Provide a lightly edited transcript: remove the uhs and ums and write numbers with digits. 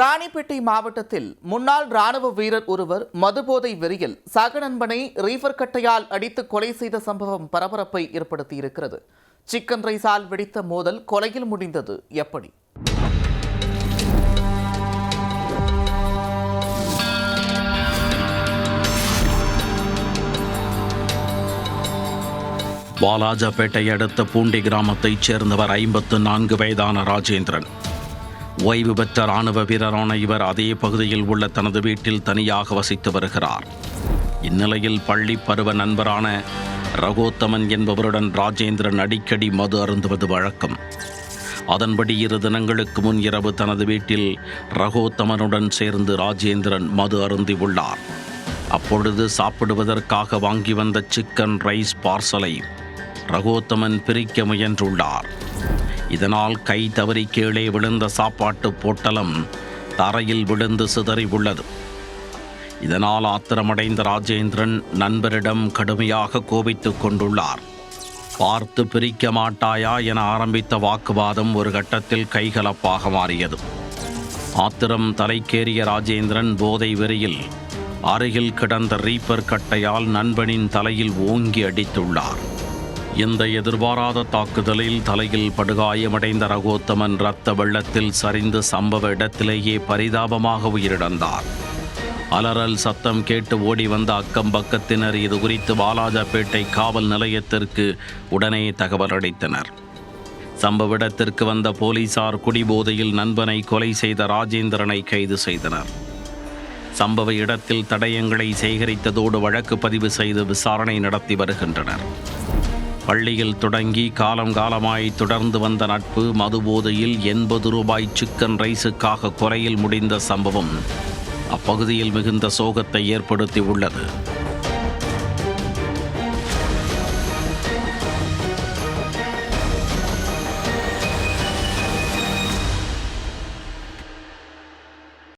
ராணிப்பேட்டை மாவட்டத்தில் முன்னாள் ராணுவ வீரர் ஒருவர் மதுபோதை வெறியில் சக நண்பனை ரீஃபர் கட்டையால் அடித்து கொலை செய்த சம்பவம் பரபரப்பை ஏற்படுத்தியிருக்கிறது. சிக்கன் ரைஸால் வெடித்த மோதல் கொலையில் முடிந்தது எப்படி? வாலாஜாபேட்டை அடுத்த பூண்டி கிராமத்தைச் சேர்ந்தவர் 54 வயதான ராஜேந்திரன். ஓய்வு பெற்ற ராணுவ வீரரான இவர் அதே பகுதியில் உள்ள தனது வீட்டில் தனியாக வசித்து வருகிறார். இந்நிலையில் பள்ளி பருவ நண்பரான ரகோத்தமன் என்பவருடன் ராஜேந்திரன் அடிக்கடி மது அருந்துவது வழக்கம். அதன்படி 2 தினங்களுக்கு முன் இரவு தனது வீட்டில் ரகோத்தமனுடன் சேர்ந்து ராஜேந்திரன் மது அருந்தியுள்ளார். அப்பொழுது சாப்பிடுவதற்காக வாங்கி வந்த சிக்கன் ரைஸ் பார்சலை ரகோத்தமன் பிரிக்க முயன்றுள்ளார். இதனால் கை தவறி கீழே விழுந்த சாப்பாட்டு பொட்டலம் தரையில் விழுந்து சிதறி உள்ளது. இதனால் ஆத்திரமடைந்த ராஜேந்திரன் நண்பரிடம் கடுமையாக கோபித்துக் கொண்டுள்ளார். பார்த்து பிரிக்க மாட்டாயா என ஆரம்பித்த வாக்குவாதம் ஒரு கட்டத்தில் கைகலப்பாக மாறியது. ஆத்திரம் தலைக்கேறிய ராஜேந்திரன் போதை வெறியில் அருகில் கிடந்த ரீப்பர் கட்டையால் நண்பனின் தலையில் ஓங்கி அடித்துள்ளார். இந்த எதிர்பாராத தாக்குதலில் தலையில் படுகாயமடைந்த ரகோத்தமன் இரத்த வெள்ளத்தில் சரிந்து சம்பவ இடத்திலேயே பரிதாபமாக உயிரிழந்தார். அலறல் சத்தம் கேட்டு ஓடி வந்த அக்கம் பக்கத்தினர் இது குறித்து வாலாஜாபேட்டை காவல் நிலையத்திற்கு உடனே தகவல் அளித்தனர். சம்பவ இடத்திற்கு வந்த போலீசார் குடிபோதையில் நண்பனை கொலை செய்த ராஜேந்திரனை கைது செய்தனர். சம்பவ இடத்தில் தடயங்களை சேகரித்ததோடு வழக்கு பதிவு செய்து விசாரணை நடத்தி வருகின்றனர். பள்ளியில் தொடங்கி காலமாய் தொடர்ந்து வந்த நட்பு மதுபோதையில் 80 ரூபாய் சிக்கன் ரைஸுக்காக கொலையில் முடிந்த சம்பவம் அப்பகுதியில் மிகுந்த சோகத்தை ஏற்படுத்தி உள்ளது.